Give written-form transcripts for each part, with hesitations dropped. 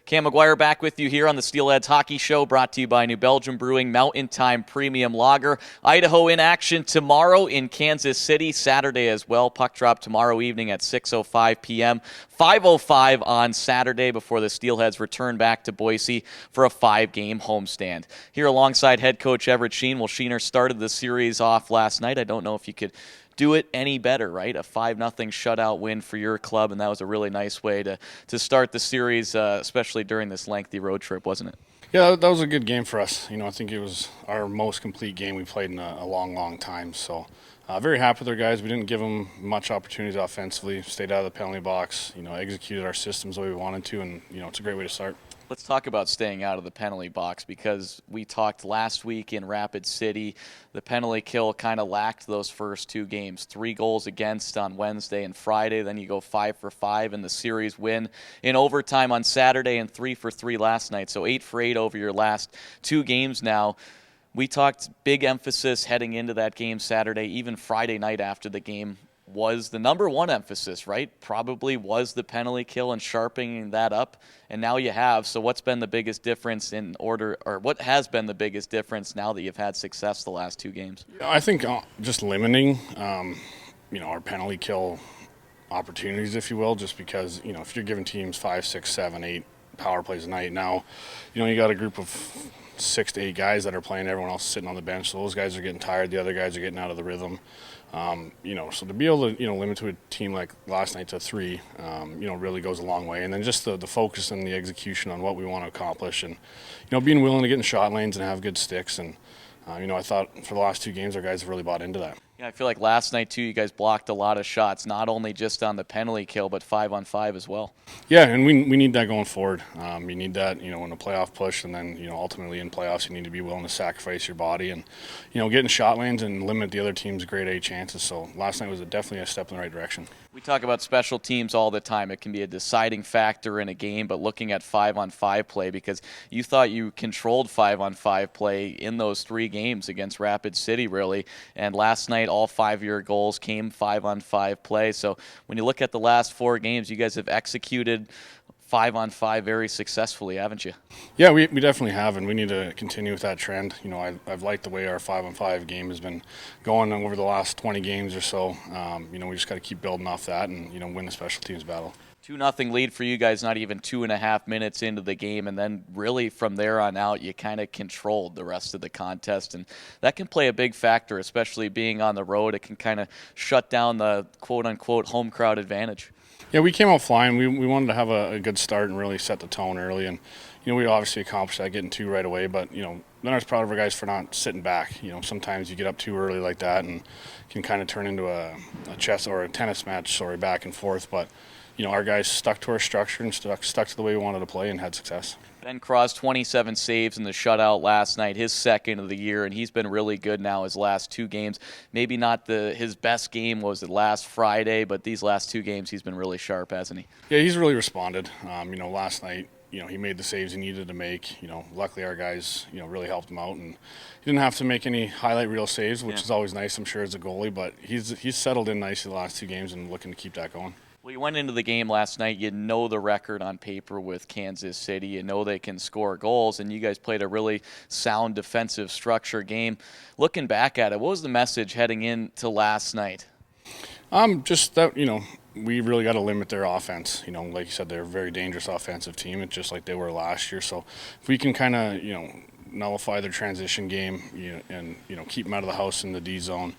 Cam McGuire back with you here on the Steelheads Hockey Show, brought to you by New Belgium Brewing Mountain Time Premium Lager. Idaho in action tomorrow in Kansas City, Saturday as well. Puck drop tomorrow evening at 6:05 p.m., 5:05 on Saturday before the Steelheads return back to Boise for a 5-game homestand. Here alongside head coach Everett Sheen. Well, Sheener started the series off last night. I don't know if you could do it any better, right? A 5-0 shutout win for your club, and that was a really nice way to start the series, especially during this lengthy road trip, wasn't it? Yeah, that was a good game for us. I think it was our most complete game we played in a long, long time. So very happy with our guys. We didn't give them much opportunities offensively, stayed out of the penalty box, executed our systems the way we wanted to, and, it's a great way to start. Let's talk about staying out of the penalty box, because we talked last week in Rapid City. The penalty kill kind of lacked those first 2 games. 3 goals against on Wednesday and Friday. Then you go 5 for 5 in the series win in overtime on Saturday, and 3 for 3 last night. So 8 for 8 over your last 2 games now. We talked big emphasis heading into that game Saturday, even Friday night after the game. Was the number one emphasis, right? Probably was the penalty kill and sharpening that up, and now you have. So what's been the biggest difference what has been the biggest difference now that you've had success the last 2 games? I think just limiting, our penalty kill opportunities, if you will, just because, if you're giving teams 5, 6, 7, 8 power plays a night, now, you got a group of 6 to 8 guys that are playing, everyone else is sitting on the bench, so those guys are getting tired, the other guys are getting out of the rhythm. So to be able to, limit to a team like last night to 3, really goes a long way. And then just the focus and the execution on what we want to accomplish, and, being willing to get in shot lanes and have good sticks. And, I thought for the last 2 games, our guys have really bought into that. Yeah, I feel like last night, too, you guys blocked a lot of shots, not only just on the penalty kill, but 5-on-5 as well. Yeah, and we need that going forward. You need that, in a playoff push, and then, ultimately in playoffs, you need to be willing to sacrifice your body and, get in shot lanes and limit the other team's grade A chances. So last night was definitely a step in the right direction. We talk about special teams all the time. It can be a deciding factor in a game, but looking at 5-on-5 play, because you thought you controlled 5-on-5 play in those 3 games against Rapid City, really, and last night all 5 of your goals came 5-on-5 play. So when you look at the last 4 games, you guys have executed 5-on-5 very successfully, haven't you? Yeah, we definitely have, and we need to continue with that trend. I've liked the way our 5-on-5 game has been going over the last 20 games or so. We just got to keep building off that and, win the special teams battle. 2-0 lead for you guys, not even 2.5 minutes into the game, and then really from there on out, you kind of controlled the rest of the contest, and that can play a big factor, especially being on the road. It can kind of shut down the quote-unquote home crowd advantage. Yeah, we came out flying. We wanted to have a good start and really set the tone early, and we obviously accomplished that, getting 2 right away. But then I was proud of our guys for not sitting back. Sometimes you get up too early like that and can kind of turn into a chess or a tennis match, back and forth. But our guys stuck to our structure and stuck to the way we wanted to play and had success. Ben Cross, 27 saves in the shutout last night, his second of the year, and he's been really good now his last 2 games. Maybe not his best game was the last Friday, but these last 2 games he's been really sharp, hasn't he? Yeah, he's really responded. Last night, he made the saves he needed to make. Luckily our guys, really helped him out, and he didn't have to make any highlight reel saves, which is always nice, I'm sure, as a goalie, but he's settled in nicely the last 2 games and looking to keep that going. Well, you went into the game last night, you know the record on paper with Kansas City, you know they can score goals, and you guys played a really sound defensive structure game. Looking back at it, what was the message heading into last night? Just that, we really got to limit their offense. Like you said, they're a very dangerous offensive team. It's just like they were last year. So if we can kind of, nullify their transition game, and keep them out of the house in the D zone,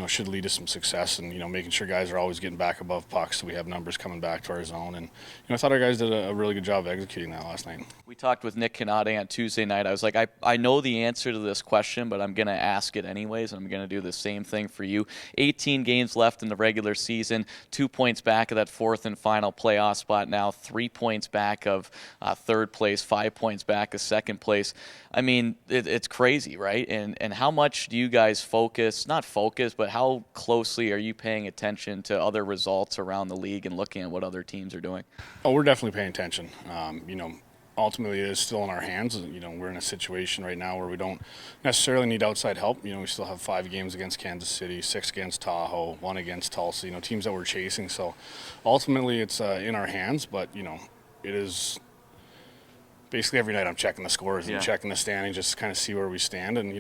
should lead to some success, and making sure guys are always getting back above pucks, so we have numbers coming back to our zone. And I thought our guys did a really good job of executing that last night. We talked with Nick Canade on Tuesday night. I was like, I know the answer to this question, but I'm going to ask it anyways, and I'm going to do the same thing for you. 18 games left in the regular season, 2 points back of that 4th and final playoff spot now, 3 points back of 3rd place, 5 points back of 2nd place. I mean, it's crazy, right? And how much do you guys not focus, but how closely are you paying attention to other results around the league and looking at what other teams are doing? Oh, we're definitely paying attention. Ultimately, it is still in our hands. We're in a situation right now where we don't necessarily need outside help. We still have 5 games against Kansas City, 6 against Tahoe, 1 against Tulsa, teams that we're chasing. So ultimately, it's in our hands, but, it is Basically every night I'm checking the scores Yeah. and checking the standing just to kind of see where we stand. And,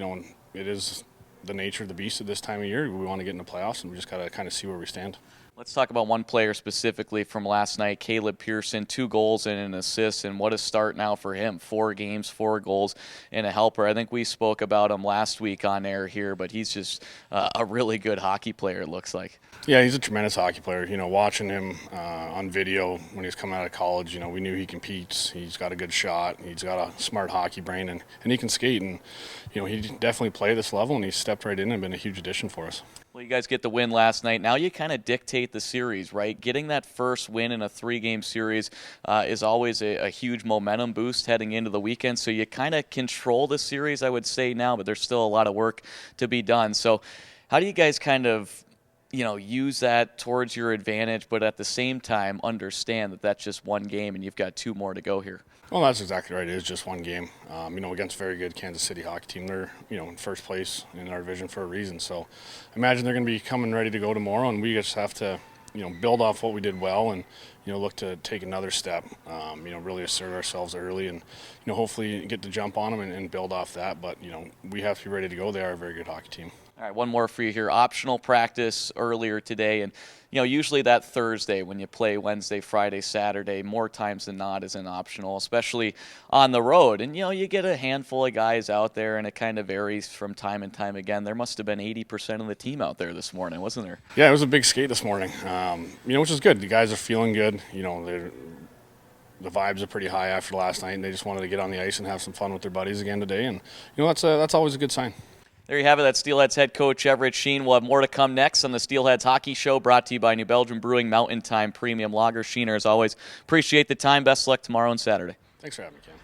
it is the nature of the beast at this time of year. We want to get in the playoffs, and we just got to kind of see where we stand. Let's talk about one player specifically from last night, Caleb Pearson, 2 goals and an assist, and what a start now for him. 4 games, 4 goals, and a helper. I think we spoke about him last week on air here, but he's just a really good hockey player, it looks like. Yeah, he's a tremendous hockey player. Watching him on video when he was coming out of college, we knew he competes. He's got a good shot. He's got a smart hockey brain, and he can skate. And, he definitely played this level, and he stepped right in and been a huge addition for us. Well, you guys get the win last night. Now you kind of dictate the series, right? Getting that first win in a 3-game series is always a huge momentum boost heading into the weekend. So you kind of control the series, I would say now, but there's still a lot of work to be done. So how do you guys kind of use that towards your advantage, but at the same time understand that that's just one game and you've got 2 more to go here? Well, that's exactly right. It is just one game. Against a very good Kansas City hockey team. They're, in first place in our division for a reason. So I imagine they're going to be coming ready to go tomorrow, and we just have to, build off what we did well and, look to take another step, really assert ourselves early and, hopefully get the jump on them and build off that. But, we have to be ready to go. They are a very good hockey team. All right, one more for you here. Optional practice earlier today, and usually that Thursday when you play Wednesday, Friday, Saturday, more times than not is an optional, especially on the road. And you get a handful of guys out there, and it kind of varies from time and time again. There must have been 80% of the team out there this morning, wasn't there? Yeah, it was a big skate this morning. Which is good. The guys are feeling good. The vibes are pretty high after last night, and they just wanted to get on the ice and have some fun with their buddies again today. And that's always a good sign. There you have it. That's Steelheads head coach Everett Sheen. We'll have more to come next on the Steelheads Hockey Show, brought to you by New Belgium Brewing Mountain Time Premium Lager. Sheener, as always, appreciate the time. Best of luck tomorrow and Saturday. Thanks for having me, Ken.